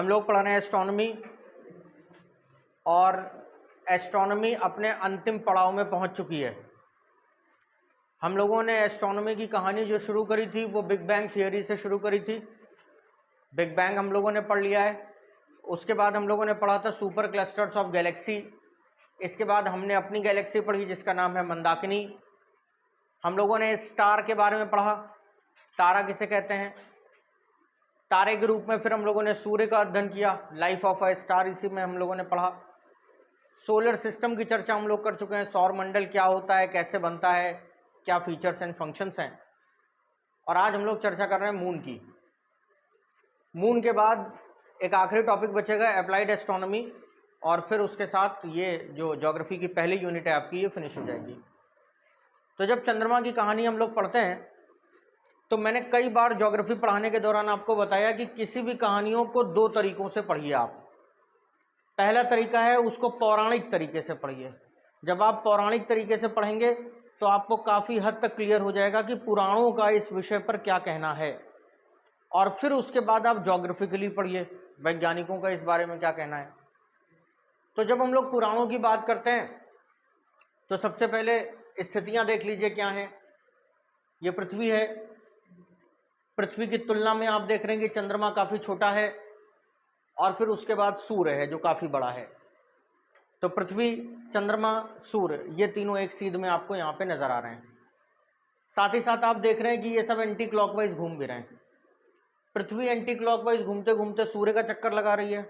हम लोग पढ़ रहे हैं एस्ट्रोनॉमी, और एस्ट्रोनॉमी अपने अंतिम पड़ाव में पहुंच चुकी है। हम लोगों ने एस्ट्रोनॉमी की कहानी जो शुरू करी थी वो बिग बैंग थियरी से शुरू करी थी। बिग बैंग हम लोगों ने पढ़ लिया है। उसके बाद हम लोगों ने पढ़ा था सुपर क्लस्टर्स ऑफ गैलेक्सी। इसके बाद हमने अपनी गैलेक्सी पढ़ी जिसका नाम है मंदाकिनी। हम लोगों ने स्टार के बारे में पढ़ा, तारा किसे कहते हैं। तारे के रूप में फिर हम लोगों ने सूर्य का अध्ययन किया, लाइफ ऑफ अ स्टार, इसी में हम लोगों ने पढ़ा। सोलर सिस्टम की चर्चा हम लोग कर चुके हैं, सौर मंडल क्या होता है, कैसे बनता है, क्या फीचर्स एंड फंक्शंस हैं। और आज हम लोग चर्चा कर रहे हैं मून की। मून के बाद एक आखिरी टॉपिक बचेगा अप्लाइड एस्ट्रोनॉमी, और फिर उसके साथ ये जो ज्योग्राफी की पहली यूनिट है आपकी, ये फिनिश हो जाएगी। तो जब चंद्रमा की कहानी हम लोग पढ़ते हैं तो मैंने कई बार ज्योग्राफी पढ़ाने के दौरान आपको बताया कि किसी भी कहानियों को दो तरीकों से पढ़िए आप। पहला तरीका है उसको पौराणिक तरीके से पढ़िए। जब आप पौराणिक तरीके से पढ़ेंगे तो आपको काफ़ी हद तक क्लियर हो जाएगा कि पुराणों का इस विषय पर क्या कहना है। और फिर उसके बाद आप ज्योग्राफिकली पढ़िए, वैज्ञानिकों का इस बारे में क्या कहना है। तो जब हम लोग पुराणों की बात करते हैं तो सबसे पहले स्थितियां देख लीजिए क्या हैं। ये पृथ्वी है, पृथ्वी की तुलना में आप देख रहे हैं कि चंद्रमा काफ़ी छोटा है, और फिर उसके बाद सूर्य है जो काफ़ी बड़ा है। तो पृथ्वी, चंद्रमा, सूर्य, ये तीनों एक सीध में आपको यहाँ पे नज़र आ रहे हैं। साथ ही साथ आप देख रहे हैं कि ये सब एंटी क्लॉकवाइज घूम भी रहे हैं। पृथ्वी एंटी क्लॉकवाइज घूमते घूमते सूर्य का चक्कर लगा रही है,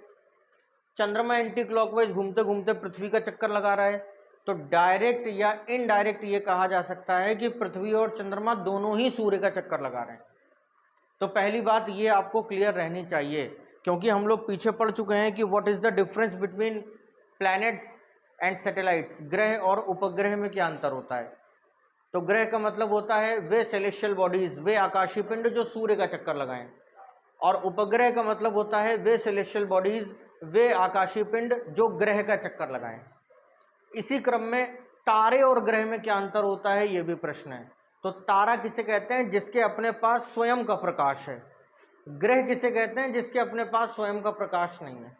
चंद्रमा एंटी क्लॉकवाइज घूमते घूमते पृथ्वी का चक्कर लगा रहा है। तो डायरेक्ट या इनडायरेक्ट ये कहा जा सकता है कि पृथ्वी और चंद्रमा दोनों ही सूर्य का चक्कर लगा रहे हैं। तो पहली बात ये आपको क्लियर रहनी चाहिए, क्योंकि हम लोग पीछे पढ़ चुके हैं कि what is the difference between planets and satellites. ग्रह और उपग्रह में क्या अंतर होता है। तो ग्रह का मतलब होता है वे सेलेस्टियल बॉडीज, वे आकाशीय पिंड जो सूर्य का चक्कर लगाएं, और उपग्रह का मतलब होता है वे सेलेस्टियल बॉडीज, वे आकाशीय पिंड जो ग्रह का चक्कर लगाएं। इसी क्रम में तारे और ग्रह में क्या अंतर होता है ये भी प्रश्न है। तो तारा किसे कहते हैं जिसके अपने पास स्वयं का प्रकाश है, ग्रह किसे कहते हैं जिसके अपने पास स्वयं का प्रकाश नहीं है।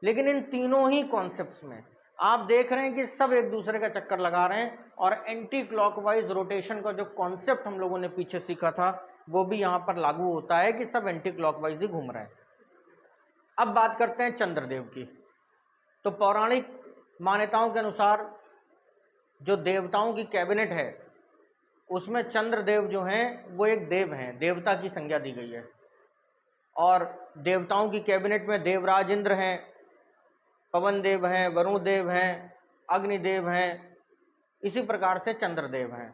लेकिन इन तीनों ही कॉन्सेप्ट्स में आप देख रहे हैं कि सब एक दूसरे का चक्कर लगा रहे हैं, और एंटी क्लॉकवाइज रोटेशन का जो कॉन्सेप्ट हम लोगों ने पीछे सीखा था वो भी यहाँ पर लागू होता है कि सब एंटी क्लॉकवाइज ही घूम रहे हैं। अब बात करते हैं चंद्रदेव की। तो पौराणिक मान्यताओं के अनुसार जो देवताओं की कैबिनेट है उसमें चंद्रदेव जो हैं वो एक देव हैं, देवता की संज्ञा दी गई है। और देवताओं की कैबिनेट में देवराज इंद्र हैं, पवन देव हैं, वरुण देव हैं, अग्निदेव हैं, इसी प्रकार से चंद्रदेव हैं।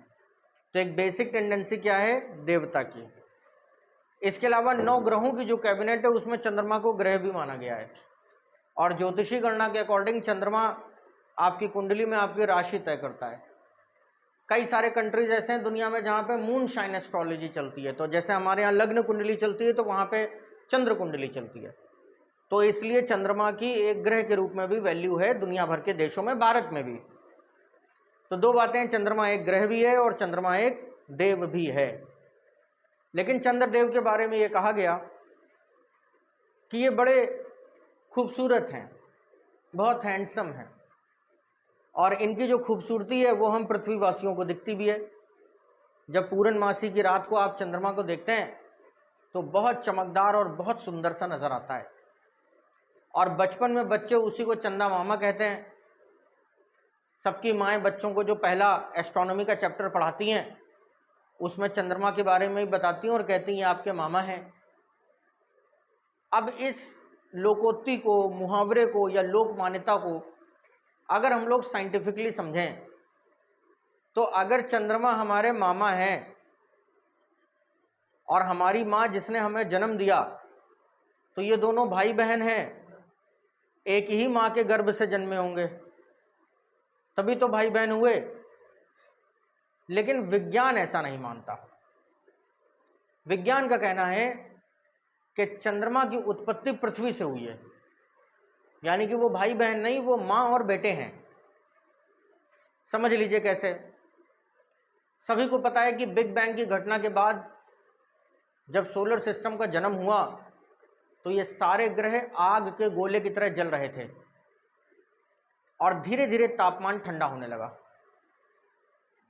तो एक बेसिक टेंडेंसी क्या है, देवता की। इसके अलावा 9 ग्रहों की जो कैबिनेट है उसमें चंद्रमा को ग्रह भी माना गया है। और ज्योतिषी गणना के अकॉर्डिंग चंद्रमा आपकी कुंडली में आपकी राशि तय करता है। कई सारे कंट्रीज ऐसे हैं दुनिया में जहाँ पे मून शाइन एस्ट्रोलॉजी चलती है। तो जैसे हमारे यहाँ लग्न कुंडली चलती है तो वहाँ पे चंद्र कुंडली चलती है। तो इसलिए चंद्रमा की एक ग्रह के रूप में भी वैल्यू है दुनिया भर के देशों में, भारत में भी। तो दो बातें हैं, चंद्रमा एक ग्रह भी है और चंद्रमा एक देव भी है। लेकिन चंद्रदेव के बारे में ये कहा गया कि ये बड़े खूबसूरत हैं, बहुत हैंडसम हैं, और इनकी जो खूबसूरती है वो हम पृथ्वीवासियों को दिखती भी है। जब पूर्णमासी की रात को आप चंद्रमा को देखते हैं तो बहुत चमकदार और बहुत सुंदर सा नज़र आता है। और बचपन में बच्चे उसी को चंदा मामा कहते हैं। सबकी माएँ बच्चों को जो पहला एस्ट्रोनॉमी का चैप्टर पढ़ाती हैं उसमें चंद्रमा के बारे में ही बताती हैं और कहती हैं ये आपके मामा हैं। अब इस लोकोक्ति को, मुहावरे को या लोक मान्यता को अगर हम लोग साइंटिफिकली समझें तो अगर चंद्रमा हमारे मामा हैं और हमारी माँ जिसने हमें जन्म दिया तो ये दोनों भाई बहन हैं, एक ही माँ के गर्भ से जन्मे होंगे, तभी तो भाई बहन हुए। लेकिन विज्ञान ऐसा नहीं मानता। विज्ञान का कहना है कि चंद्रमा की उत्पत्ति पृथ्वी से हुई है, यानी कि वो भाई बहन नहीं, वो माँ और बेटे हैं। समझ लीजिए कैसे। सभी को पता है कि बिग बैंग की घटना के बाद जब सोलर सिस्टम का जन्म हुआ तो ये सारे ग्रह आग के गोले की तरह जल रहे थे और धीरे धीरे तापमान ठंडा होने लगा।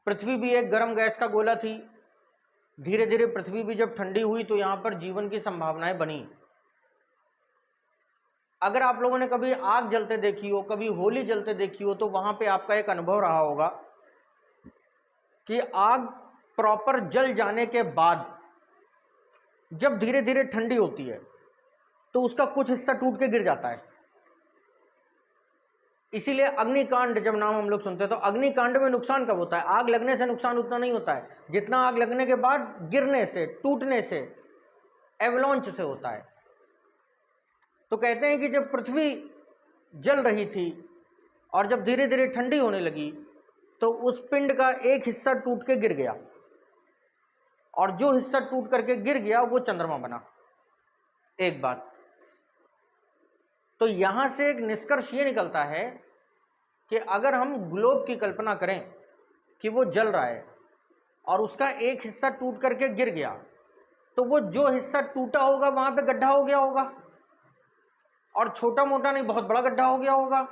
पृथ्वी भी एक गर्म गैस का गोला थी। धीरे धीरे पृथ्वी भी जब ठंडी हुई तो यहां पर जीवन की संभावनाएं बनी। अगर आप लोगों ने कभी आग जलते देखी हो, कभी होली जलते देखी हो, तो वहां पे आपका एक अनुभव रहा होगा कि आग प्रॉपर जल जाने के बाद जब धीरे धीरे ठंडी होती है तो उसका कुछ हिस्सा टूट के गिर जाता है। इसीलिए अग्निकांड जब नाम हम लोग सुनते हैं तो अग्निकांड में नुकसान कब होता है? आग लगने से नुकसान उतना नहीं होता है जितना आग लगने के बाद गिरने से, टूटने से, एवलॉन्च से होता है। तो कहते हैं कि जब पृथ्वी जल रही थी और जब धीरे धीरे ठंडी होने लगी तो उस पिंड का एक हिस्सा टूट के गिर गया और जो हिस्सा टूट करके गिर गया वो चंद्रमा बना। एक बात तो यहां से एक निष्कर्ष ये निकलता है कि अगर हम ग्लोब की कल्पना करें कि वो जल रहा है और उसका एक हिस्सा टूट करके गिर गया तो वो जो हिस्सा टूटा होगा वहां पे गड्ढा हो गया होगा और छोटा मोटा नहीं, बहुत बड़ा गड्ढा हो गया होगा।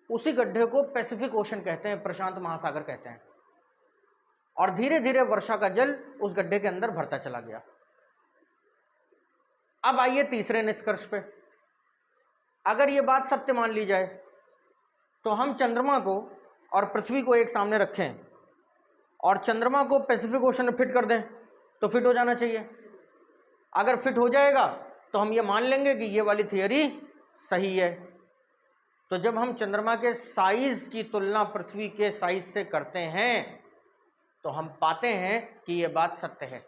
उसी गड्ढे को पैसिफिक ओशन कहते हैं, प्रशांत महासागर कहते हैं। और धीरे धीरे वर्षा का जल उस गड्ढे के अंदर भरता चला गया। अब आइए तीसरे निष्कर्ष पे। अगर ये बात सत्य मान ली जाए तो हम चंद्रमा को और पृथ्वी को एक सामने रखें और चंद्रमा को पैसिफिक ओशन में फिट कर दें तो फिट हो जाना चाहिए। अगर फिट हो जाएगा तो हम ये मान लेंगे कि ये वाली थियरी सही है। तो जब हम चंद्रमा के साइज की तुलना पृथ्वी के साइज से करते हैं तो हम पाते हैं कि यह बात सत्य है।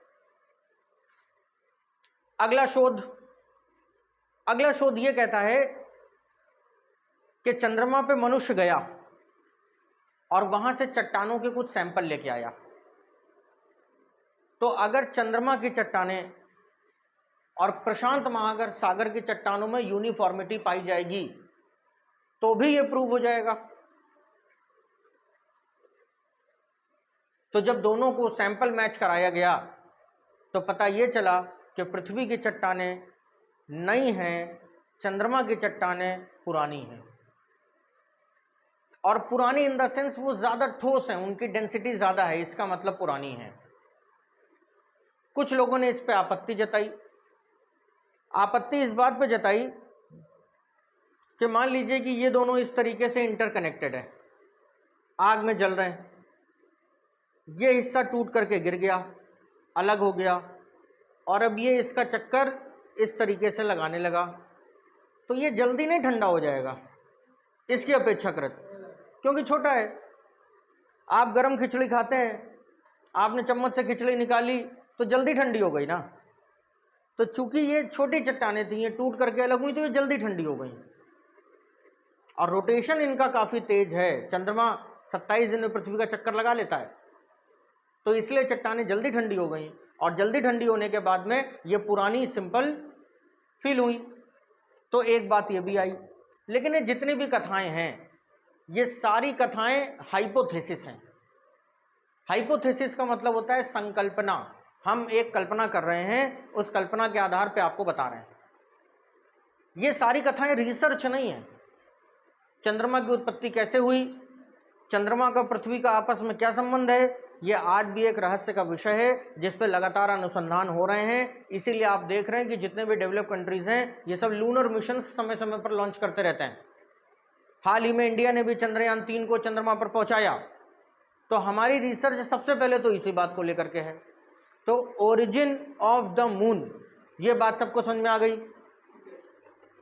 अगला शोध यह कहता है कि चंद्रमा पे मनुष्य गया और वहां से चट्टानों के कुछ सैंपल लेके आया। तो अगर चंद्रमा की चट्टानें और प्रशांत महासागर की चट्टानों में यूनिफॉर्मिटी पाई जाएगी तो भी यह प्रूव हो जाएगा। तो जब दोनों को सैंपल मैच कराया गया तो पता यह चला कि पृथ्वी की चट्टानें नई हैं, चंद्रमा की चट्टानें पुरानी हैं। और पुरानी इन द सेंस वो ज्यादा ठोस हैं, उनकी डेंसिटी ज्यादा है, इसका मतलब पुरानी है। कुछ लोगों ने इस पे आपत्ति जताई। आपत्ति इस बात पे जताई कि मान लीजिए कि ये दोनों इस तरीके से इंटरकनेक्टेड है, आग में जल रहे हैं, ये हिस्सा टूट करके गिर गया, अलग हो गया और अब ये इसका चक्कर इस तरीके से लगाने लगा तो ये जल्दी नहीं ठंडा हो जाएगा इसकी अपेक्षाकृत, क्योंकि छोटा है। आप गरम खिचड़ी खाते हैं, आपने चम्मच से खिचड़ी निकाली तो जल्दी ठंडी हो गई ना। तो चूंकि ये छोटी चट्टानें थी, ये टूट करके अलग हुई तो ये जल्दी ठंडी हो गई। और रोटेशन इनका काफ़ी तेज है, चंद्रमा 27 दिन में पृथ्वी का चक्कर लगा लेता है, तो इसलिए चट्टानें जल्दी ठंडी हो गई। और जल्दी ठंडी होने के बाद में ये पुरानी सिंपल फील हुई। तो एक बात ये भी आई। लेकिन ये जितनी भी कथाएं हैं ये सारी कथाएं हाइपोथेसिस हैं। हाइपोथेसिस का मतलब होता है संकल्पना। हम एक कल्पना कर रहे हैं, उस कल्पना के आधार पे आपको बता रहे हैं। ये सारी कथाएं रिसर्च नहीं है। चंद्रमा की उत्पत्ति कैसे हुई, चंद्रमा का पृथ्वी का आपस में क्या संबंध है, ये आज भी एक रहस्य का विषय है जिस पे लगातार अनुसंधान हो रहे हैं। इसीलिए आप देख रहे हैं कि जितने भी डेवलप कंट्रीज हैं ये सब लूनर मिशन समय समय पर लॉन्च करते रहते हैं। हाल ही में इंडिया ने भी चंद्रयान 3 को चंद्रमा पर पहुंचाया। तो हमारी रिसर्च सबसे पहले तो इसी बात को लेकर के है। तो ओरिजिन ऑफ द मून, ये बात सबको समझ में आ गई।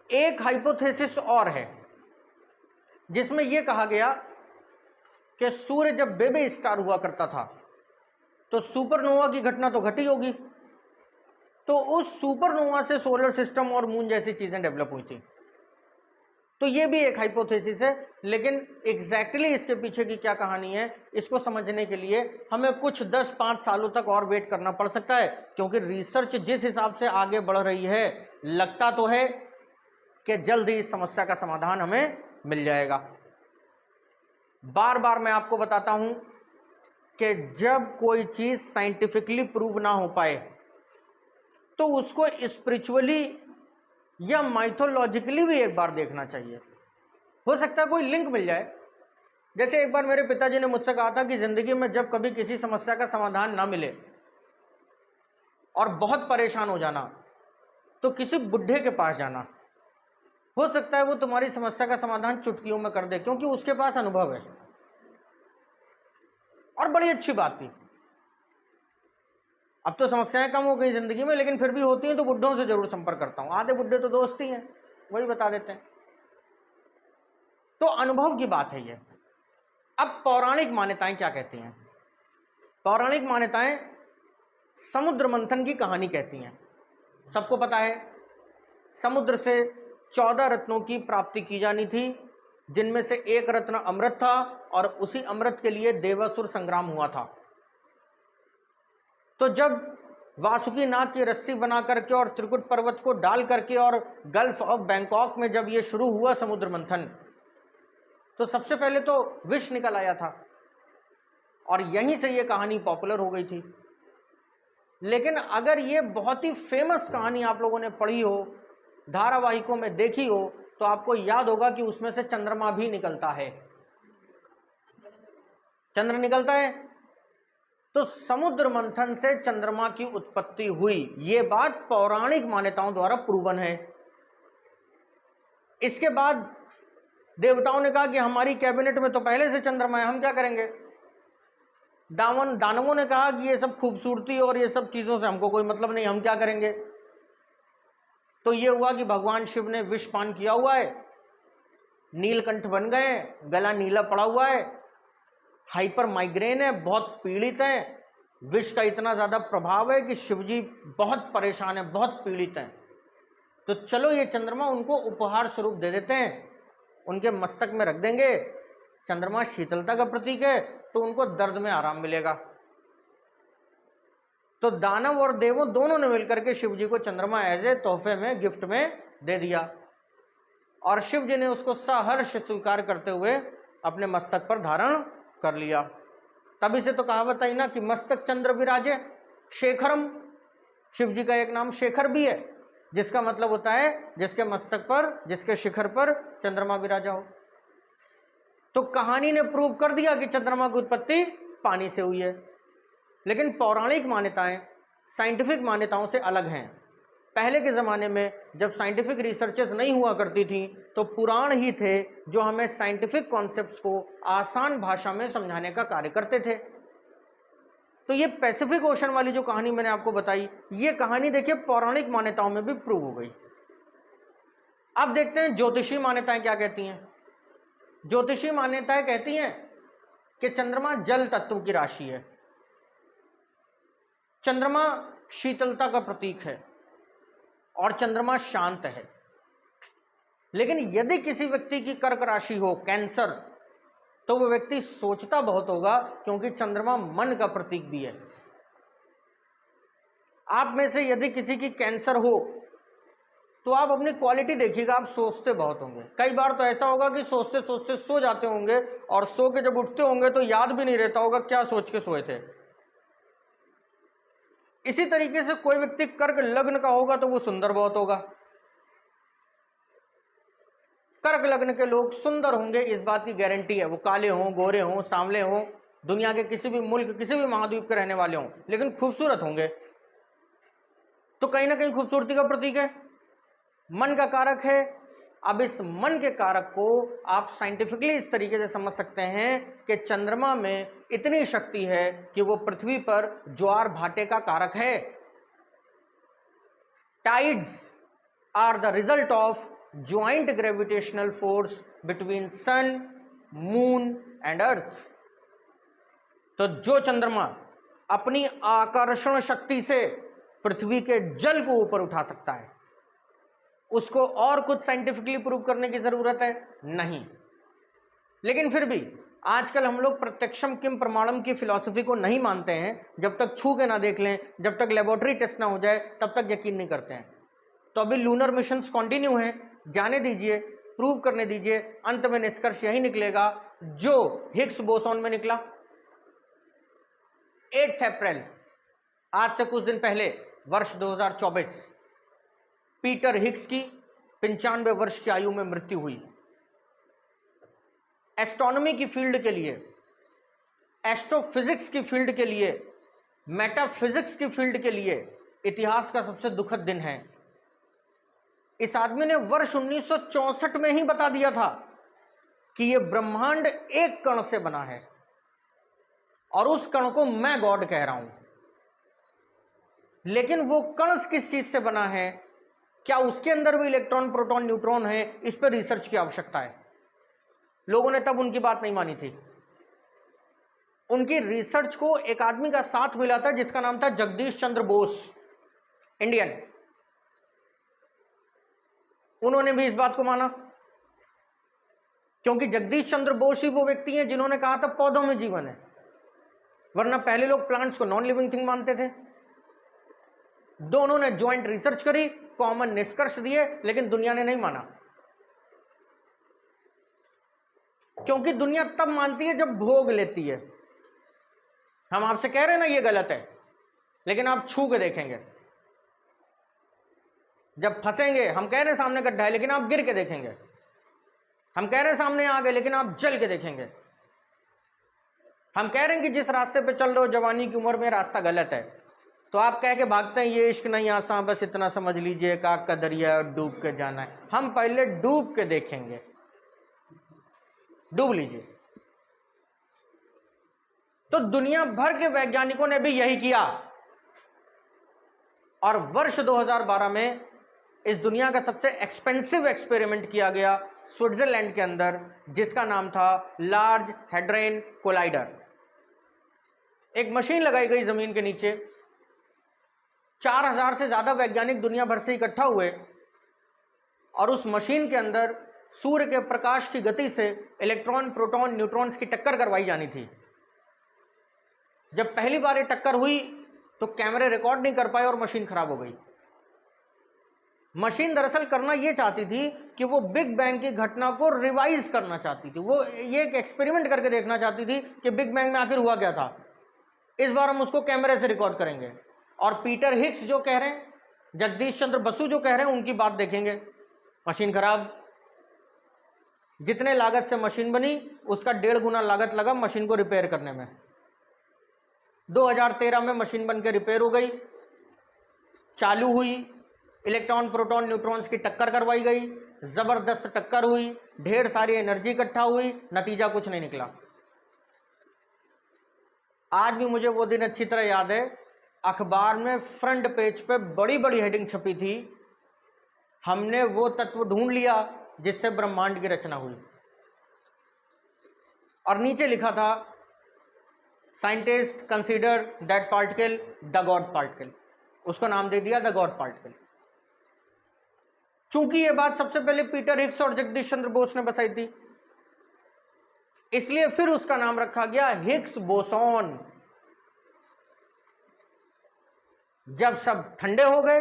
एक हाइपोथेसिस और है जिसमें यह कहा गया कि सूर्य जब बेबी स्टार हुआ करता था तो सुपरनोवा की घटना तो घटी होगी, तो उस सुपरनोवा से सोलर सिस्टम और मून जैसी चीजें डेवलप हुई थी। तो ये भी एक हाइपोथेसिस है, लेकिन एग्जैक्टली इसके पीछे की क्या कहानी है इसको समझने के लिए हमें कुछ 10-5 सालों तक और वेट करना पड़ सकता है, क्योंकि रिसर्च जिस हिसाब से आगे बढ़ रही है लगता तो है कि जल्द ही इस समस्या का समाधान हमें मिल जाएगा। बार बार मैं आपको बताता हूं कि जब कोई चीज साइंटिफिकली प्रूव ना हो पाए तो उसको स्पिरिचुअली या माइथोलॉजिकली भी एक बार देखना चाहिए। हो सकता है कोई लिंक मिल जाए। जैसे एक बार मेरे पिताजी ने मुझसे कहा था कि जिंदगी में जब कभी किसी समस्या का समाधान ना मिले और बहुत परेशान हो जाना, तो किसी बुढ़े के पास जाना। हो सकता है वो तुम्हारी समस्या का समाधान चुटकियों में कर दे, क्योंकि उसके पास अनुभव है। और बड़ी अच्छी बात थी। अब तो समस्याएं कम हो गई जिंदगी में, लेकिन फिर भी होती हैं तो बुढ़ों से जरूर संपर्क करता हूं। आधे बुढ़े तो दोस्त ही हैं, वही बता देते हैं। तो अनुभव की बात है ये। अब पौराणिक मान्यताएं क्या कहती हैं? पौराणिक मान्यताएं समुद्र मंथन की कहानी कहती हैं। सबको पता है समुद्र से 14 रत्नों की प्राप्ति की जानी थी, जिनमें से एक रत्न अमृत था, और उसी अमृत के लिए देवासुर संग्राम हुआ था। तो जब वासुकी नाग की रस्सी बना करके और त्रिकुट पर्वत को डाल करके और गल्फ ऑफ बैंकॉक में जब ये शुरू हुआ समुद्र मंथन, तो सबसे पहले तो विष निकल आया था, और यहीं से ये कहानी पॉपुलर हो गई थी। लेकिन अगर ये बहुत ही फेमस कहानी आप लोगों ने पढ़ी हो, धारावाहिकों में देखी हो, तो आपको याद होगा कि उसमें से चंद्रमा भी निकलता है। चंद्र निकलता है। तो समुद्र मंथन से चंद्रमा की उत्पत्ति हुई, ये बात पौराणिक मान्यताओं द्वारा प्रूवन है। इसके बाद देवताओं ने कहा कि हमारी कैबिनेट में तो पहले से चंद्रमा है, हम क्या करेंगे? दानवों ने कहा कि ये सब खूबसूरती और ये सब चीजों से हमको कोई मतलब नहीं, हम क्या करेंगे? तो ये हुआ कि भगवान शिव ने विष पान किया हुआ है, नीलकंठ बन गए, गला नीला पड़ा हुआ है, हाइपर माइग्रेन है, बहुत पीड़ित है, विष का इतना ज्यादा प्रभाव है कि शिवजी बहुत परेशान है, बहुत पीड़ित हैं। तो चलो ये चंद्रमा उनको उपहार स्वरूप दे देते हैं, उनके मस्तक में रख देंगे। चंद्रमा शीतलता का प्रतीक है, तो उनको दर्द में आराम मिलेगा। तो दानव और देवों दोनों ने मिलकर के शिव जी को चंद्रमा एज ए तोहफे में, गिफ्ट में दे दिया, और शिव जी ने उसको सहर्ष स्वीकार करते हुए अपने मस्तक पर धारण कर लिया। तभी से तो कहावत आई ना कि मस्तक चंद्र विराजे शेखरम। शिव जी का एक नाम शेखर भी है, जिसका मतलब होता है जिसके मस्तक पर, जिसके शिखर पर चंद्रमा विराजा हो। तो कहानी ने प्रूव कर दिया कि चंद्रमा की उत्पत्ति पानी से हुई है। लेकिन पौराणिक मान्यताएं साइंटिफिक मान्यताओं से अलग हैं। पहले के ज़माने में जब साइंटिफिक रिसर्चेस नहीं हुआ करती थी, तो पुराण ही थे जो हमें साइंटिफिक कॉन्सेप्ट्स को आसान भाषा में समझाने का कार्य करते थे। तो ये पैसिफिक ओशन वाली जो कहानी मैंने आपको बताई, ये कहानी देखिए पौराणिक मान्यताओं में भी प्रूव हो गई। अब देखते हैं ज्योतिषी मान्यताएं क्या कहती हैं। ज्योतिषी मान्यताएं कहती हैं कि चंद्रमा जल तत्व की राशि है, चंद्रमा शीतलता का प्रतीक है, और चंद्रमा शांत है। लेकिन यदि किसी व्यक्ति की कर्क राशि हो, कैंसर, तो वो व्यक्ति सोचता बहुत होगा, क्योंकि चंद्रमा मन का प्रतीक भी है। आप में से यदि किसी की कैंसर हो, तो आप अपनी क्वालिटी देखिएगा, आप सोचते बहुत होंगे। कई बार तो ऐसा होगा कि सोचते सोचते सो जाते होंगे, और सो के जब उठते होंगे तो याद भी नहीं रहता होगा क्या सोच के सोए थे। इसी तरीके से कोई व्यक्ति कर्क लग्न का होगा तो वो सुंदर बहुत होगा। कर्क लग्न के लोग सुंदर होंगे, इस बात की गारंटी है। वो काले हों, गोरे हों, सांवले हों, दुनिया के किसी भी मुल्क, किसी भी महाद्वीप के रहने वाले हों, लेकिन खूबसूरत होंगे। तो कहीं ना कहीं खूबसूरती का प्रतीक है, मन का कारक है। अब इस मन के कारक को आप साइंटिफिकली इस तरीके से समझ सकते हैं कि चंद्रमा में इतनी शक्ति है कि वो पृथ्वी पर ज्वार भाटे का कारक है। Tides are the result of joint gravitational force between sun, moon and earth. तो जो चंद्रमा अपनी आकर्षण शक्ति से पृथ्वी के जल को ऊपर उठा सकता है, उसको और कुछ साइंटिफिकली प्रूव करने की जरूरत है नहीं। लेकिन फिर भी आजकल हम लोग प्रत्यक्षम किम प्रमाणम की फिलॉसफी को नहीं मानते हैं। जब तक छू के ना देख लें, जब तक लेबोरेटरी टेस्ट ना हो जाए, तब तक यकीन नहीं करते हैं। तो अभी लूनर मिशंस कंटिन्यू हैं, जाने दीजिए, प्रूव करने दीजिए। अंत में निष्कर्ष यही निकलेगा जो हिग्स बोसॉन में निकला 8 अप्रैल, आज से कुछ दिन पहले वर्ष 2024 पीटर हिग्स की 95 वर्ष की आयु में मृत्यु हुई। एस्ट्रोनॉमी की फील्ड के लिए, एस्ट्रोफिजिक्स की फील्ड के लिए, मेटाफिजिक्स की फील्ड के लिए इतिहास का सबसे दुखद दिन है। इस आदमी ने वर्ष 1964 में ही बता दिया था कि यह ब्रह्मांड एक कण से बना है और उस कण को मैं गॉड कह रहा हूं। लेकिन वो कण किस चीज से बना है, क्या उसके अंदर भी इलेक्ट्रॉन, प्रोटॉन, न्यूट्रॉन है, इस पर रिसर्च की आवश्यकता है। लोगों ने तब उनकी बात नहीं मानी थी। उनकी रिसर्च को एक आदमी का साथ मिला था जिसका नाम था जगदीश चंद्र बोस, इंडियन। उन्होंने भी इस बात को माना, क्योंकि जगदीश चंद्र बोस ही वो व्यक्ति हैं जिन्होंने कहा था पौधों में जीवन है, वरना पहले लोग प्लांट्स को नॉन लिविंग थिंग मानते थे। दोनों ने ज्वाइंट रिसर्च करी, कॉमन निष्कर्ष दिए, लेकिन दुनिया ने नहीं माना। क्योंकि दुनिया तब मानती है जब भोग लेती है। हम आपसे कह रहे हैं ना ये गलत है, लेकिन आप छू के देखेंगे। जब फंसेंगे, हम कह रहे हैं सामने गड्ढा है, लेकिन आप गिर के देखेंगे। हम कह रहे हैं सामने आग है, लेकिन आप जल के देखेंगे। हम कह रहे हैं कि जिस रास्ते पे चल रहे हो जवानी की उम्र में, रास्ता गलत है, तो आप कह के भागते हैं ये इश्क नहीं आसान, बस इतना समझ लीजिए काक का दरिया और डूब के जाना है। हम पहले डूब के देखेंगे। डूब लीजिए। तो दुनिया भर के वैज्ञानिकों ने भी यही किया और वर्ष 2012 में इस दुनिया का सबसे एक्सपेंसिव एक्सपेरिमेंट किया गया स्विट्जरलैंड के अंदर, जिसका नाम था लार्ज हैड्रॉन कोलाइडर। एक मशीन लगाई गई जमीन के नीचे, 4000 से ज्यादा वैज्ञानिक दुनिया भर से इकट्ठा हुए और उस मशीन के अंदर सूर्य के प्रकाश की गति से इलेक्ट्रॉन, प्रोटॉन, न्यूट्रॉन्स की टक्कर करवाई जानी थी। जब पहली बार ये टक्कर हुई तो कैमरे रिकॉर्ड नहीं कर पाए और मशीन खराब हो गई। मशीन दरअसल करना यह चाहती थी कि वो बिग बैंग की घटना को रिवाइज करना चाहती थी। वो ये एक एक्सपेरिमेंट करके देखना चाहती थी कि बिग बैंग में आखिर हुआ क्या था। इस बार हम उसको कैमरे से रिकॉर्ड करेंगे और पीटर हिग्स जो कह रहे हैं, जगदीश चंद्र बसु जो कह रहे हैं, उनकी बात देखेंगे। मशीन खराब। जितने लागत से मशीन बनी उसका 1.5 गुना लागत लगा मशीन को रिपेयर करने में। 2013 में मशीन बनकर रिपेयर हो गई, चालू हुई, इलेक्ट्रॉन, प्रोटॉन, न्यूट्रॉन्स की टक्कर करवाई गई, जबरदस्त टक्कर हुई, ढेर सारी एनर्जी इकट्ठा हुई, नतीजा कुछ नहीं निकला। आज भी मुझे वो दिन अच्छी तरह याद है, अखबार में फ्रंट पेज पे बड़ी बड़ी हेडिंग छपी थी, हमने वो तत्व ढूंढ लिया जिससे ब्रह्मांड की रचना हुई। और नीचे लिखा था scientist consider that particle the God particle. उसको नाम दे दिया द गॉड पार्टिकल। चूंकि ये बात सबसे पहले पीटर हिग्स और जगदीश चंद्र बोस ने बताई थी, इसलिए फिर उसका नाम रखा गया हिग्स बोसॉन। जब सब ठंडे हो गए,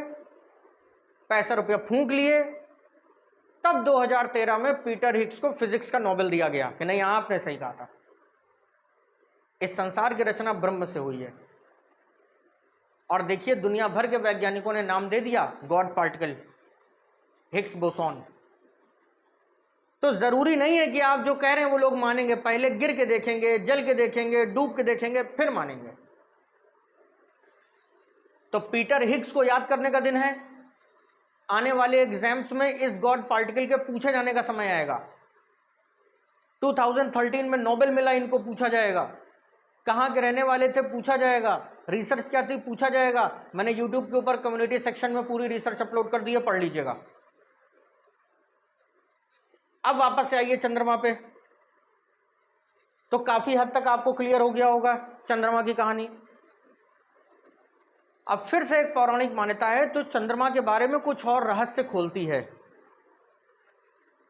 पैसा रुपया फूंक लिए, तब 2013 में पीटर हिग्स को फिजिक्स का नोबेल दिया गया कि नहीं, आपने सही कहा था, इस संसार की रचना ब्रह्म से हुई है। और देखिए दुनिया भर के वैज्ञानिकों ने नाम दे दिया गॉड पार्टिकल, हिग्स बोसॉन। तो जरूरी नहीं है कि आप जो कह रहे हैं वो लोग मानेंगे। पहले गिर के देखेंगे, जल के देखेंगे, डूब के देखेंगे, फिर मानेंगे। तो पीटर हिग्स को याद करने का दिन है। आने वाले एग्जाम्स में इस गॉड पार्टिकल के पूछे जाने का समय आएगा। 2013 में नोबेल मिला, इनको पूछा जाएगा। कहाँ के रहने वाले थे, पूछा जाएगा। रिसर्च क्या थी, पूछा जाएगा। मैंने यूट्यूब के ऊपर कम्युनिटी सेक्शन में पूरी रिसर्च अपलोड कर दी है, पढ़ लीजिएगा। अब वापस से आइए चंद्रमा पे, तो काफी हद तक आपको क्लियर हो गया होगा चंद्रमा की कहानी। अब फिर से एक पौराणिक मान्यता है तो चंद्रमा के बारे में कुछ और रहस्य खोलती है।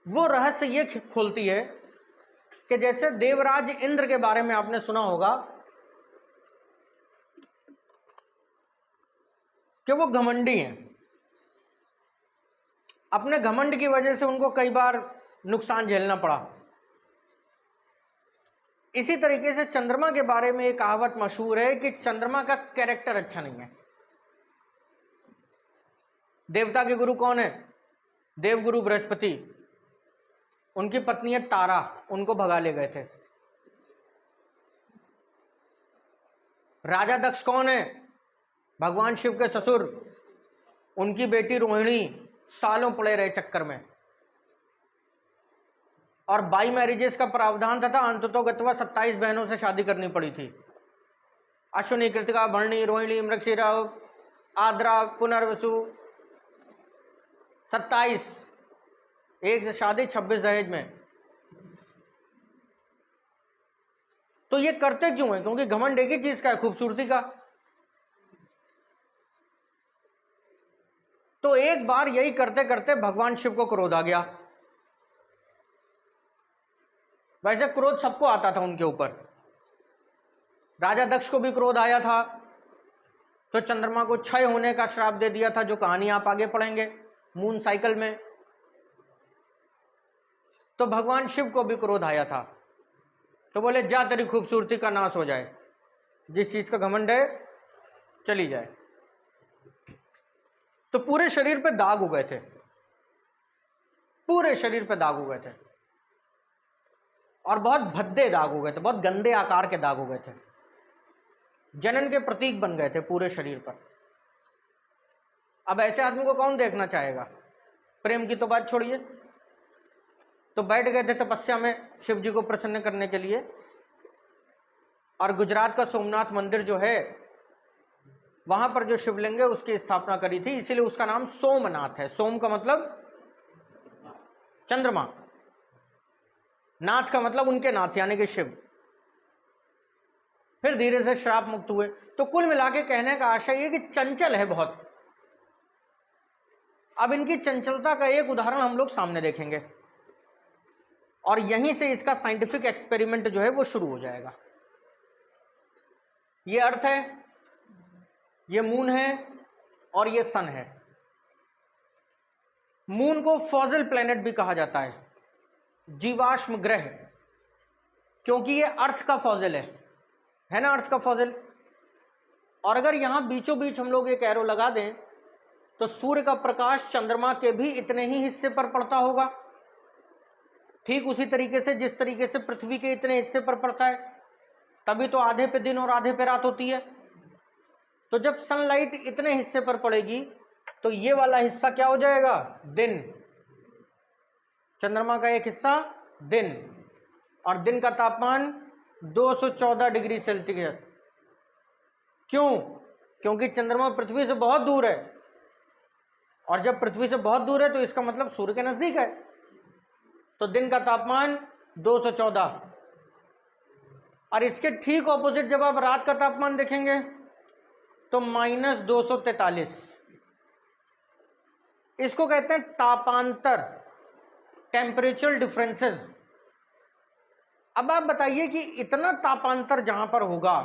वो रहस्य ये खोलती है कि जैसे देवराज इंद्र के बारे में आपने सुना होगा कि वो घमंडी हैं। अपने घमंड की वजह से उनको कई बार नुकसान झेलना पड़ा। इसी तरीके से चंद्रमा के बारे में एक कहावत मशहूर है कि चंद्रमा का कैरेक्टर अच्छा नहीं है। देवता के गुरु कौन है? देवगुरु बृहस्पति। उनकी पत्नी है तारा, उनको भगा ले गए थे। राजा दक्ष कौन है? भगवान शिव के ससुर। उनकी बेटी रोहिणी सालों पड़े रहे चक्कर में, और 22 मैरिजेस का प्रावधान था। अंततोगत्वा 27 बहनों से शादी करनी पड़ी थी। अश्विनी, कृतिका, भरणी, रोहिणी, मृगशिरा, आद्रा, पुनर्वसु, 27। एक से शादी, 26 दहेज में। तो ये करते क्यों है? क्योंकि घमंड एक ही चीज का है, खूबसूरती का। तो एक बार यही करते करते भगवान शिव को क्रोध आ गया। वैसे क्रोध सबको आता था उनके ऊपर। राजा दक्ष को भी क्रोध आया था, तो चंद्रमा को क्षय होने का श्राप दे दिया था, जो कहानी आप आगे पढ़ेंगे मून साइकिल में। तो भगवान शिव को भी क्रोध आया था, तो बोले जा तेरी खूबसूरती का नाश हो जाए, जिस चीज का घमंड है चली जाए। तो पूरे शरीर पे दाग हो गए थे, पूरे शरीर पे दाग हो गए थे, और बहुत भद्दे दाग हो गए थे, बहुत गंदे आकार के दाग हो गए थे, जनन के प्रतीक बन गए थे पूरे शरीर पर। अब ऐसे आदमी को कौन देखना चाहेगा? प्रेम की तो बात छोड़िए। तो बैठ गए थे तपस्या में शिव जी को प्रसन्न करने के लिए, और गुजरात का सोमनाथ मंदिर जो है, वहां पर जो शिवलिंग है उसकी स्थापना करी थी, इसीलिए उसका नाम सोमनाथ है। सोम का मतलब चंद्रमा, नाथ का मतलब उनके नाथ यानी कि शिव। फिर धीरे से श्राप मुक्त हुए। तो कुल मिला के कहने का आशय ये कि चंचल है बहुत। अब इनकी चंचलता का एक उदाहरण हम लोग सामने देखेंगे, और यहीं से इसका साइंटिफिक एक्सपेरिमेंट जो है वो शुरू हो जाएगा। ये अर्थ है, ये मून है, और ये सन है। मून को फॉसिल प्लेनेट भी कहा जाता है, जीवाश्म ग्रह, क्योंकि ये अर्थ का फॉसिल है ना, अर्थ का फॉसिल। और अगर यहां बीचों बीच हम लोग एक एरो लगा दें, तो सूर्य का प्रकाश चंद्रमा के भी इतने ही हिस्से पर पड़ता होगा, ठीक उसी तरीके से जिस तरीके से पृथ्वी के इतने हिस्से पर पड़ता है। तभी तो आधे पे दिन और आधे पे रात होती है। तो जब सनलाइट इतने हिस्से पर पड़ेगी, तो ये वाला हिस्सा क्या हो जाएगा? दिन। चंद्रमा का एक हिस्सा दिन, और दिन का तापमान 214 डिग्री सेल्सियस। क्यों? क्योंकि चंद्रमा पृथ्वी से बहुत दूर है, और जब पृथ्वी से बहुत दूर है तो इसका मतलब सूर्य के नजदीक है। तो दिन का तापमान 214, और इसके ठीक ऑपोजिट जब आप रात का तापमान देखेंगे तो -243। इसको कहते हैं तापांतर, टेम्परेचर डिफरेंसेस। अब आप बताइए कि इतना तापांतर जहां पर होगा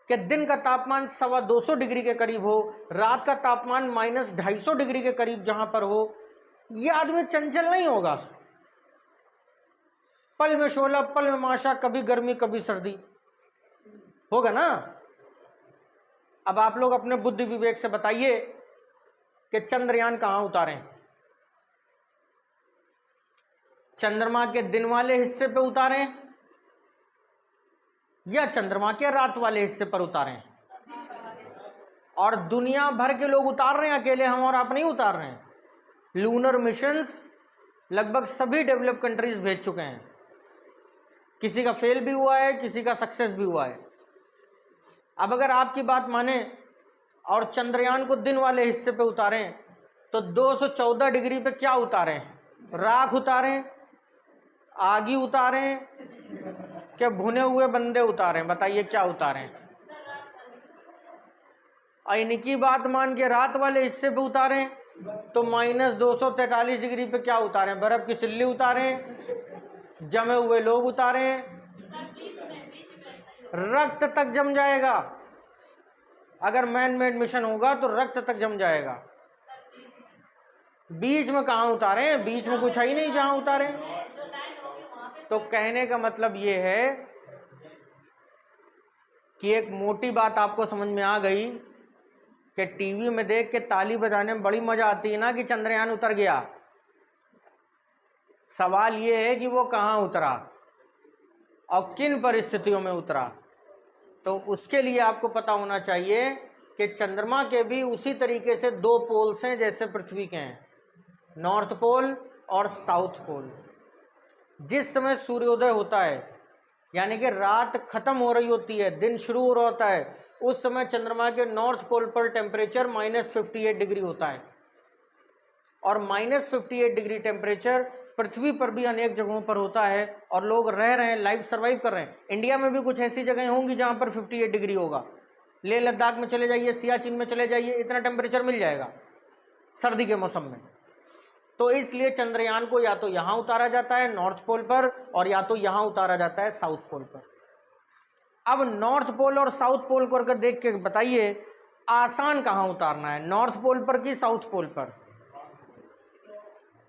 कि दिन का तापमान 225 डिग्री के करीब हो, रात का तापमान -250 डिग्री के करीब जहां पर हो, यह आदमी चंचल नहीं होगा? पल में शोला पल में माशा, कभी गर्मी कभी सर्दी होगा ना। अब आप लोग अपने बुद्धि विवेक से बताइए कि चंद्रयान कहां उतारें? चंद्रमा के दिन वाले हिस्से पे उतारें या चंद्रमा के रात वाले हिस्से पर उतारें? और दुनिया भर के लोग उतार रहे हैं, अकेले हम और आप नहीं उतार रहे हैं। लूनर मिशंस लगभग सभी डेवलप कंट्रीज भेज चुके हैं, किसी का फेल भी हुआ है, किसी का सक्सेस भी हुआ है। अब अगर आपकी बात माने और चंद्रयान को दिन वाले हिस्से पे उतारें, तो 214 डिग्री पे क्या उतारें? राख उतारें, आगी उतारें, क्या भुने हुए बंदे उतारें? बताइए क्या उतारें? इनकी बात मान के रात वाले हिस्से पे उतारें तो -243 डिग्री पे क्या उतारें? बर्फ की सिल्ली उतारें, जमे हुए लोग उतारें, रक्त तक जम जाएगा। अगर मैन मेड मिशन होगा तो रक्त तक जम जाएगा। बीच में कहां उतारें? बीच में कुछ है ही नहीं जहां उतारें। तो कहने का मतलब ये है कि एक मोटी बात आपको समझ में आ गई कि टीवी में देख के ताली बजाने में बड़ी मजा आती है ना कि चंद्रयान उतर गया। सवाल ये है कि वो कहाँ उतरा और किन परिस्थितियों में उतरा। तो उसके लिए आपको पता होना चाहिए कि चंद्रमा के भी उसी तरीके से दो पोल्स हैं जैसे पृथ्वी के हैं, नॉर्थ पोल और साउथ पोल। जिस समय सूर्योदय होता है यानी कि रात खत्म हो रही होती है, दिन शुरू हो रहा होता है, उस समय चंद्रमा के नॉर्थ पोल पर टेम्परेचर -58 डिग्री होता है और -58 डिग्री टेम्परेचर पृथ्वी पर भी अनेक जगहों पर होता है और लोग रह रहे हैं, लाइफ सर्वाइव कर रहे हैं। इंडिया में भी कुछ ऐसी जगह होंगी जहां पर 58 डिग्री होगा। लेह लद्दाख में चले जाइए, सियाचिन में चले जाइए, इतना टेम्परेचर मिल जाएगा सर्दी के मौसम में। तो इसलिए चंद्रयान को या तो यहां उतारा जाता है नॉर्थ पोल पर और या तो यहां उतारा जाता है साउथ पोल पर। अब नॉर्थ पोल और साउथ पोल को अगर देख के बताइए आसान कहां उतारना है, नॉर्थ पोल पर कि साउथ पोल पर?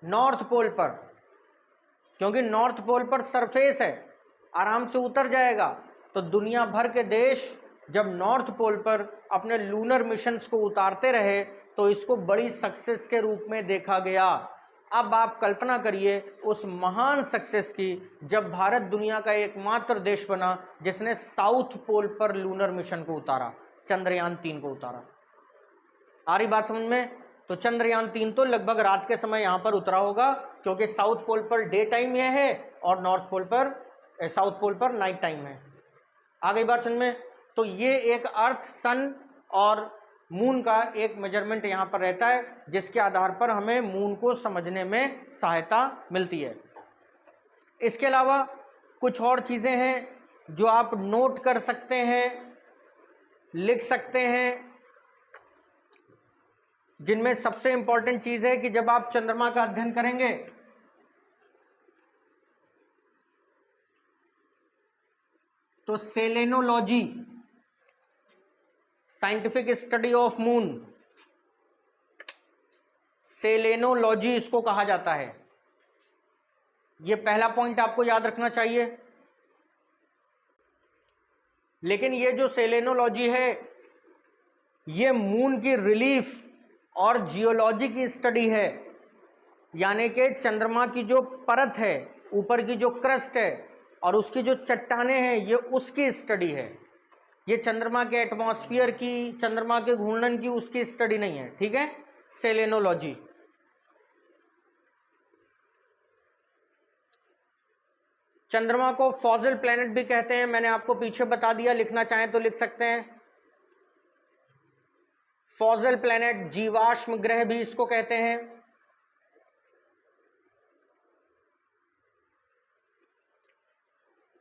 नॉर्थ पोल पर, क्योंकि नॉर्थ पोल पर सरफेस है, आराम से उतर जाएगा। तो दुनिया भर के देश जब नॉर्थ पोल पर अपने लूनर मिशंस को उतारते रहे तो इसको बड़ी सक्सेस के रूप में देखा गया। अब आप कल्पना करिए उस महान सक्सेस की जब भारत दुनिया का एकमात्र देश बना जिसने साउथ पोल पर लूनर मिशन को उतारा, चंद्रयान 3 को उतारा। आ रही बात समझ में? तो चंद्रयान 3 तो लगभग रात के समय यहां पर उतरा होगा क्योंकि south pole per day time यह है और नॉर्थ पोल पर, साउथ पोल पर नाइट टाइम है। आ गई बात समझ में? तो ये एक अर्थ, सन और मून का एक मेजरमेंट यहाँ पर रहता है जिसके आधार पर हमें मून को समझने में सहायता मिलती है। इसके अलावा कुछ और चीज़ें हैं जो आप नोट कर सकते हैं, लिख सकते हैं, जिनमें सबसे इंपॉर्टेंट चीज़ है कि जब आप चंद्रमा का अध्ययन करेंगे तो selenology, scientific study of moon, selenology इसको कहा जाता है। ये पहला पॉइंट आपको याद रखना चाहिए। लेकिन ये जो सेलेनोलॉजी है ये मून की रिलीफ और जियोलॉजी की स्टडी है, यानी कि चंद्रमा की जो परत है, ऊपर की जो क्रस्ट है और उसकी जो चट्टानें हैं, ये उसकी स्टडी है। ये चंद्रमा के एटमॉस्फेयर की, चंद्रमा के घूर्णन की, उसकी स्टडी नहीं है। ठीक है, सेलेनोलॉजी। चंद्रमा को फॉसिल प्लैनेट भी कहते हैं, मैंने आपको पीछे बता दिया, लिखना चाहें तो लिख सकते हैं। फॉसिल प्लैनेट, जीवाश्म ग्रह भी इसको कहते हैं।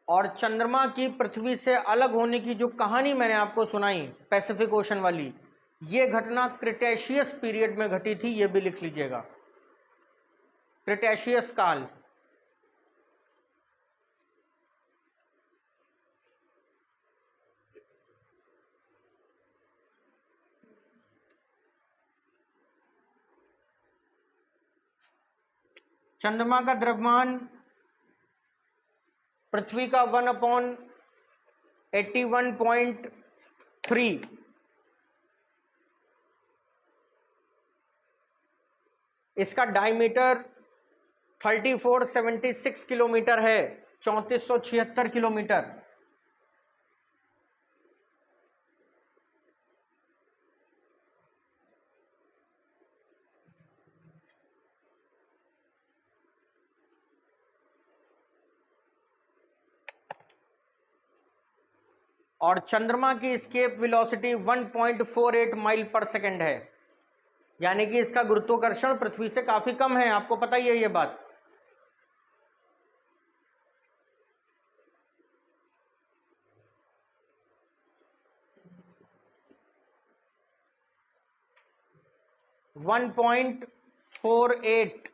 और चंद्रमा की पृथ्वी से अलग होने की जो कहानी मैंने आपको सुनाई पैसिफिक ओशन वाली, ये घटना क्रिटेशियस पीरियड में घटी थी, ये भी लिख लीजिएगा, क्रिटेशियस काल। चंद्रमा का द्रव्यमान पृथ्वी का 1/81.3, इसका डायमीटर 3476 किलोमीटर है, 3476 किलोमीटर। और चंद्रमा की एस्केप वेलोसिटी 1.48 माइल पर सेकेंड है, यानी कि इसका गुरुत्वाकर्षण पृथ्वी से काफी कम है, आपको पता ही है ये बात। .48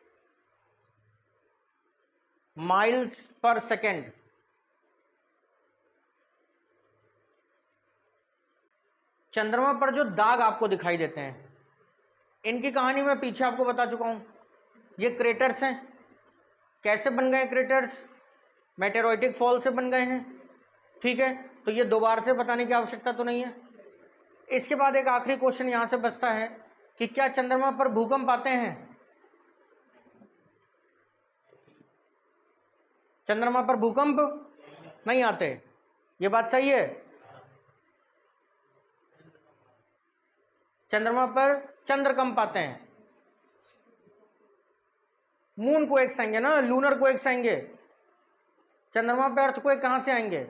माइल्स पर सेकेंड। चंद्रमा पर जो दाग आपको दिखाई देते हैं, इनकी कहानी मैं पीछे आपको बता चुका हूं। ये क्रेटर्स हैं। कैसे बन गए क्रेटर्स? मेटेरोइटिक फॉल से बन गए हैं। ठीक है, तो ये दोबारा से बताने की आवश्यकता तो नहीं है। इसके बाद एक आखिरी क्वेश्चन यहां से बचता है कि क्या चंद्रमा पर भूकंप आते हैं? चंद्रमा पर भूकंप नहीं आते, ये बात सही है। चंद्रमा पर चंद्रकंप आते हैं। मून को एक आएंगे ना, लूनर को एक आएंगे। चंद्रमा पर अर्थक्वेक कहां से आएंगे?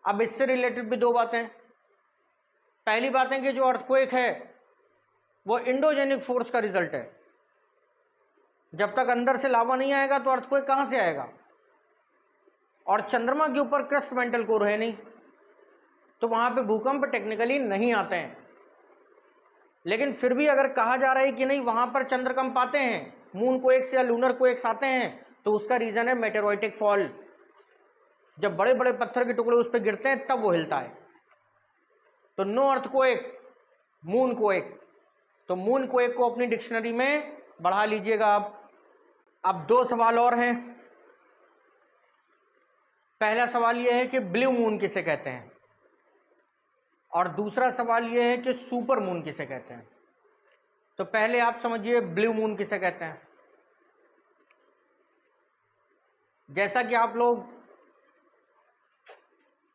अब इससे रिलेटेड भी दो बातें। पहली बात है कि जो अर्थक्वेक है वो इंडोजेनिक फोर्स का रिजल्ट है। जब तक अंदर से लावा नहीं आएगा तो अर्थक्वेक कहां से आएगा? और चंद्रमा के ऊपर क्रस्ट मेंटल कोर है नहीं, तो वहां पे भूकंप टेक्निकली नहीं आते हैं। लेकिन फिर भी अगर कहा जा रहा है कि नहीं वहां पर चंद्रकंप आते हैं, मून को एक या लूनर को एक आते हैं, तो उसका रीजन है मेटेरोइटिक फॉल। जब बड़े बड़े पत्थर के टुकड़े उस पर गिरते हैं तब वो हिलता है। तो नो अर्थक्वेक, मून क्वेक। तो मून क्वेक को अपनी डिक्शनरी में बढ़ा लीजिएगा आप। अब दो सवाल और हैं। पहला सवाल यह है कि ब्लू मून किसे कहते हैं, और दूसरा सवाल यह है कि सुपर मून किसे कहते हैं। तो पहले आप समझिए ब्लू मून किसे कहते हैं। जैसा कि आप लोग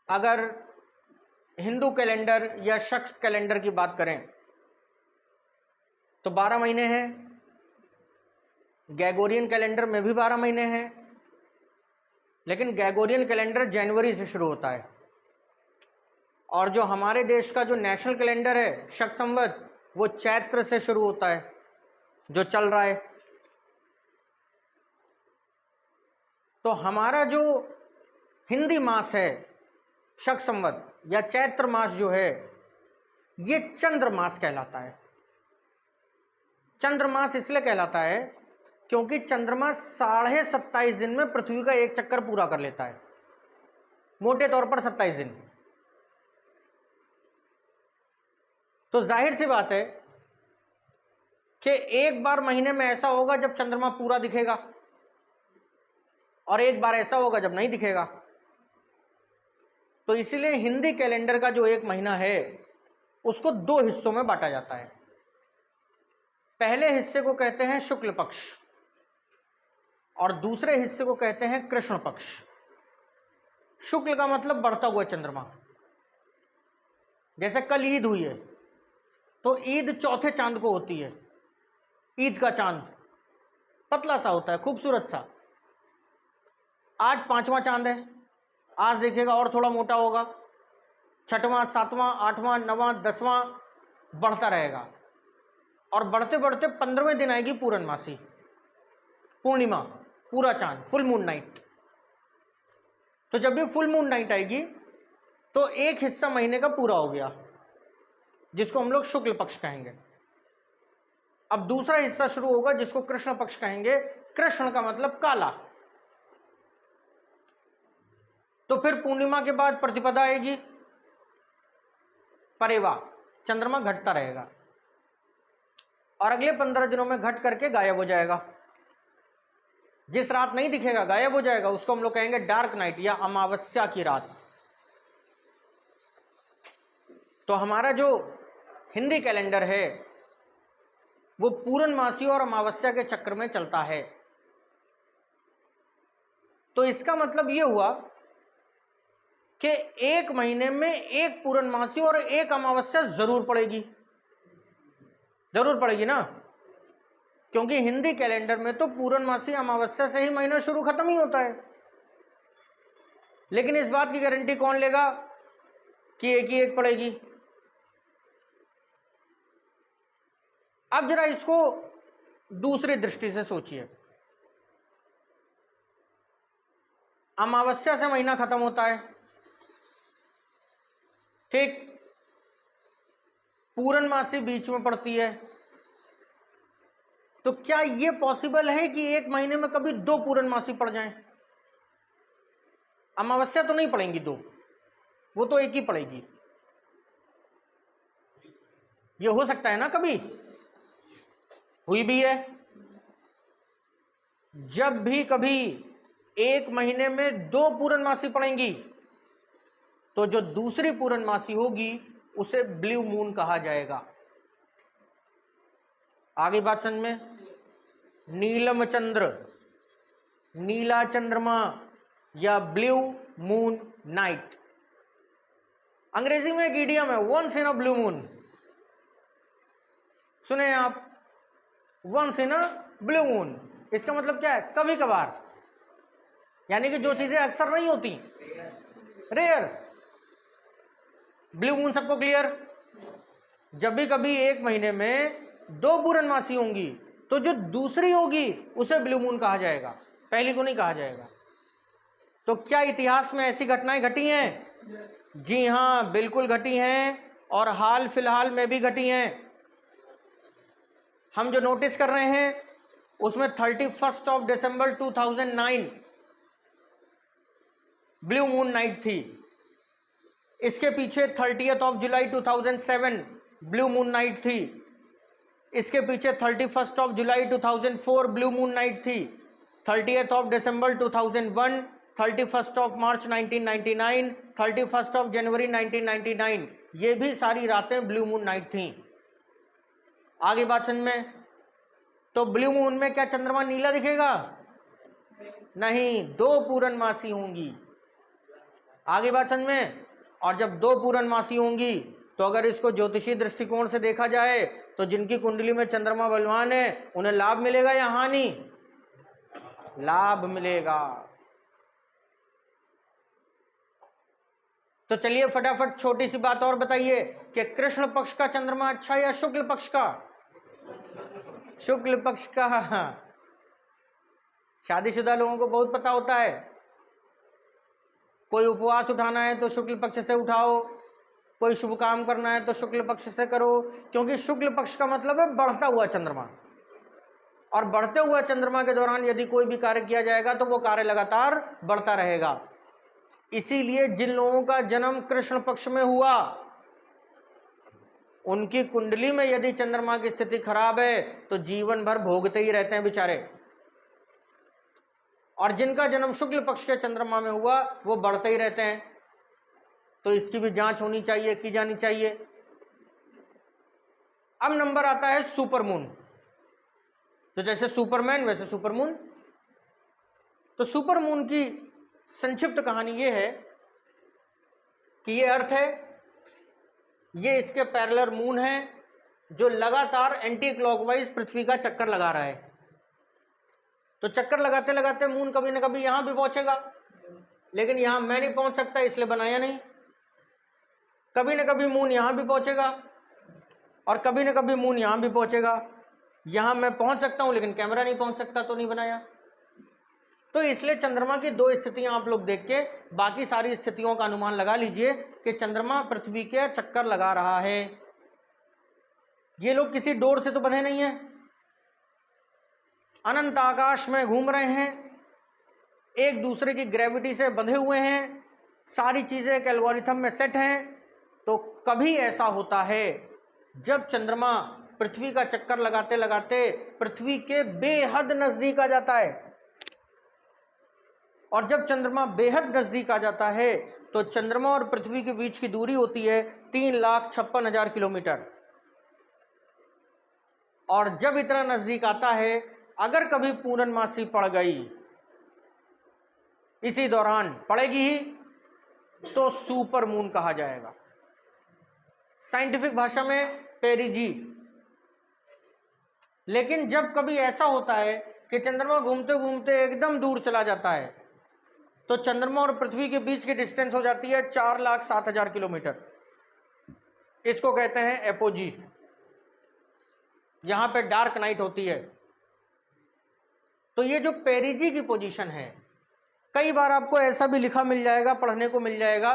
अगर हिंदू कैलेंडर या शक कैलेंडर की बात करें तो 12 महीने हैं। ग्रेगोरियन कैलेंडर में भी 12 महीने हैं, लेकिन ग्रेगोरियन कैलेंडर जनवरी से शुरू होता है, और जो हमारे देश का जो नेशनल कैलेंडर है शक संवत, वो चैत्र से शुरू होता है, जो चल रहा है। तो हमारा जो हिंदी मास है शक संवत या चैत्र मास जो है, ये चंद्र मास कहलाता है। चंद्र मास इसलिए कहलाता है क्योंकि चंद्रमा 27.5 दिन में पृथ्वी का एक चक्कर पूरा कर लेता है, मोटे तौर पर 27 दिन। तो जाहिर सी बात है कि एक बार महीने में ऐसा होगा जब चंद्रमा पूरा दिखेगा, और एक बार ऐसा होगा जब नहीं दिखेगा। तो इसीलिए हिंदी कैलेंडर का जो एक महीना है उसको दो हिस्सों में बांटा जाता है। पहले हिस्से को कहते हैं शुक्ल पक्ष, और दूसरे हिस्से को कहते हैं कृष्ण पक्ष। शुक्ल का मतलब बढ़ता हुआ चंद्रमा। जैसे कल ईद हुई है, तो ईद चौथे चांद को होती है। ईद का चांद पतला सा होता है, खूबसूरत सा। आज 5वां चांद है, आज देखिएगा और थोड़ा मोटा होगा। 6वां, 7वां, 8वां, 9वां, 10वां बढ़ता रहेगा, और बढ़ते बढ़ते 15वें दिन आएगी पूर्णमासी, पूर्णिमा, पूरा चांद, फुल मून नाइट। तो जब भी फुल मून नाइट आएगी तो एक हिस्सा महीने का पूरा हो गया, जिसको हम लोग शुक्ल पक्ष कहेंगे। अब दूसरा हिस्सा शुरू होगा जिसको कृष्ण पक्ष कहेंगे। कृष्ण का मतलब काला। तो फिर पूर्णिमा के बाद प्रतिपदा आएगी, परेवा, चंद्रमा घटता रहेगा, और अगले 15 दिनों में घट करके गायब हो जाएगा। जिस रात नहीं दिखेगा, गायब हो जाएगा, उसको हम लोग कहेंगे डार्क नाइट या अमावस्या की रात। तो हमारा जो हिंदी कैलेंडर है वो पूर्णमासी और अमावस्या के चक्र में चलता है। तो इसका मतलब ये हुआ कि एक महीने में एक पूर्णमासी और एक अमावस्या जरूर पड़ेगी। जरूर पड़ेगी ना, क्योंकि हिंदी कैलेंडर में तो पूर्णमासी अमावस्या से ही महीना शुरू खत्म ही होता है। लेकिन इस बात की गारंटी कौन लेगा कि एक ही एक पड़ेगी? अब जरा इसको दूसरी दृष्टि से सोचिए। अमावस्या से महीना खत्म होता है, ठीक। पूर्णमासी बीच में पड़ती है। तो क्या यह पॉसिबल है कि एक महीने में कभी दो पूर्णमासी पड़ जाएं? अमावस्या तो नहीं पड़ेंगी दो, वो तो एक ही पड़ेगी। ये हो सकता है ना, कभी हुई भी है। जब भी कभी एक महीने में दो पूर्णमासी पड़ेंगी तो जो दूसरी पूर्णमासी होगी उसे ब्लू मून कहा जाएगा। आगे बात समझ में, नीलम चंद्र, नीला चंद्रमा या ब्लू मून नाइट। अंग्रेजी में एक इडियम है, once in a blue moon. सुने आप, once in a blue moon, इसका मतलब क्या है? कभी कभार, यानी कि जो चीजें अक्सर नहीं होती, रेयर। ब्लू मून सबको क्लियर? जब भी कभी एक महीने में 2 पूर्णमासी होंगी तो जो दूसरी होगी उसे ब्लू मून कहा जाएगा, पहली को नहीं कहा जाएगा। तो क्या इतिहास में ऐसी घटनाएं घटी हैं? जी हां, बिल्कुल घटी हैं, और हाल फिलहाल में भी घटी हैं। हम जो नोटिस कर रहे हैं उसमें 31 दिसंबर 2009 ब्लू मून नाइट थी। इसके पीछे 30 जुलाई 2007 ब्लू मून नाइट थी। इसके पीछे 31 जुलाई 2004 ब्लू मून नाइट थी। 30 दिसंबर 2001, 31 मार्च 1999, 31 जनवरी 1999, ये भी सारी रातें ब्लू मून नाइट थी। आगे बात समझ में, तो ब्लू मून में क्या चंद्रमा नीला दिखेगा? नहीं, 2 पूर्णमासी होंगी। आगे बात समझ में, और जब 2 पूर्णमासी होंगी तो अगर इसको ज्योतिषी दृष्टिकोण से देखा जाए तो जिनकी कुंडली में चंद्रमा बलवान है उन्हें लाभ मिलेगा या हानि? लाभ मिलेगा। तो चलिए फटाफट छोटी सी बात और बताइए कि कृष्ण पक्ष का चंद्रमा अच्छा या शुक्ल पक्ष का? शुक्ल पक्ष का। शादीशुदा लोगों को बहुत पता होता है, कोई उपवास उठाना है तो शुक्ल पक्ष से उठाओ, कोई शुभ काम करना है तो शुक्ल पक्ष से करो, क्योंकि शुक्ल पक्ष का मतलब है बढ़ता हुआ चंद्रमा, और बढ़ते हुए चंद्रमा के दौरान यदि कोई भी कार्य किया जाएगा तो वो कार्य लगातार बढ़ता रहेगा। इसीलिए जिन लोगों का जन्म कृष्ण पक्ष में हुआ उनकी कुंडली में यदि चंद्रमा की स्थिति खराब है तो जीवन भर भोगते ही रहते हैं बेचारे, और जिनका जन्म शुक्ल पक्ष के चंद्रमा में हुआ वो बढ़ते ही रहते हैं। तो इसकी भी जांच होनी चाहिए, की जानी चाहिए। अब नंबर आता है सुपरमून। तो जैसे सुपरमैन वैसे सुपरमून। तो सुपरमून की संक्षिप्त कहानी ये है कि ये अर्थ है, ये इसके पैरेलल मून है जो लगातार एंटी क्लॉकवाइज पृथ्वी का चक्कर लगा रहा है। तो चक्कर लगाते लगाते मून कभी ना कभी यहां भी पहुंचेगा, लेकिन यहां मैं नहीं पहुंच सकता इसलिए बनाया नहीं। कभी ना कभी मून यहां भी पहुंचेगा और कभी ना कभी मून यहां भी पहुंचेगा। यहां मैं पहुंच सकता हूं लेकिन कैमरा नहीं पहुंच सकता, तो नहीं बनाया। तो इसलिए चंद्रमा की 2 स्थितियां आप लोग देख के बाकी सारी स्थितियों का अनुमान लगा लीजिए कि चंद्रमा पृथ्वी के चक्कर लगा रहा है। ये लोग किसी डोर से तो बंधे नहीं है, अनंत आकाश में घूम रहे हैं, एक दूसरे की ग्रेविटी से बंधे हुए हैं, सारी चीजें एक एल्गोरिथम में सेट हैं। तो कभी ऐसा होता है जब चंद्रमा पृथ्वी का चक्कर लगाते लगाते पृथ्वी के बेहद नजदीक आ जाता है, और जब चंद्रमा बेहद नजदीक आ जाता है तो चंद्रमा और पृथ्वी के बीच की दूरी होती है 3,56,000 किलोमीटर। और जब इतना नजदीक आता है, अगर कभी पूर्णमासी पड़ गई, इसी दौरान पड़ेगी ही, तो सुपर मून कहा जाएगा। साइंटिफिक भाषा में पेरिजी। लेकिन जब कभी ऐसा होता है कि चंद्रमा घूमते घूमते एकदम दूर चला जाता है, तो चंद्रमा और पृथ्वी के बीच की डिस्टेंस हो जाती है 4,07,000 किलोमीटर। इसको कहते हैं एपोजी। यहां पे डार्क नाइट होती है। तो ये जो पेरिजी की पोजीशन है, कई बार आपको ऐसा भी लिखा मिल जाएगा, पढ़ने को मिल जाएगा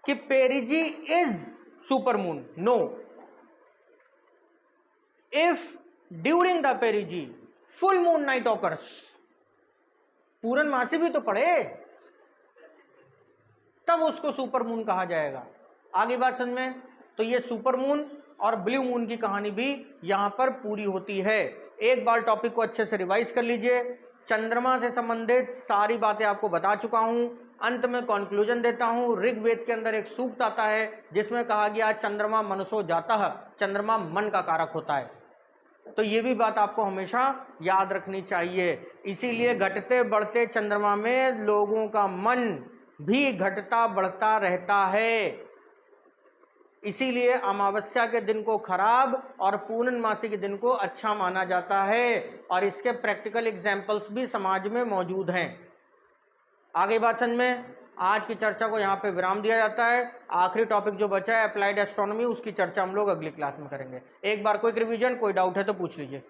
कि perigee is supermoon. No, if during the perigee full moon night occurs, पूर्णमासी भी तो पड़े तब उसको सुपरमून कहा जाएगा। आगे बात समझ में, तो ये सुपरमून और ब्लू मून की कहानी भी यहां पर पूरी होती है। एक बार टॉपिक को अच्छे से रिवाइज कर लीजिए। चंद्रमा से संबंधित सारी बातें आपको बता चुका हूं। अंत में कंक्लूजन देता हूँ। ऋग्वेद के अंदर एक सूक्त आता है जिसमें कहा गया चंद्रमा मनसो जाता है, चंद्रमा मन का कारक होता है। तो ये भी बात आपको हमेशा याद रखनी चाहिए। इसीलिए घटते बढ़ते चंद्रमा में लोगों का मन भी घटता बढ़ता रहता है। इसीलिए अमावस्या के दिन को खराब और पूर्णमासी के दिन को अच्छा माना जाता है, और इसके प्रैक्टिकल एग्जाम्पल्स भी समाज में मौजूद हैं। आगे बात समझ में, आज की चर्चा को यहाँ पे विराम दिया जाता है। आखिरी टॉपिक जो बचा है अप्लाइड एस्ट्रोनॉमी, उसकी चर्चा हम लोग अगली क्लास में करेंगे। एक बार क्विक रिवीजन, कोई डाउट है तो पूछ लीजिए।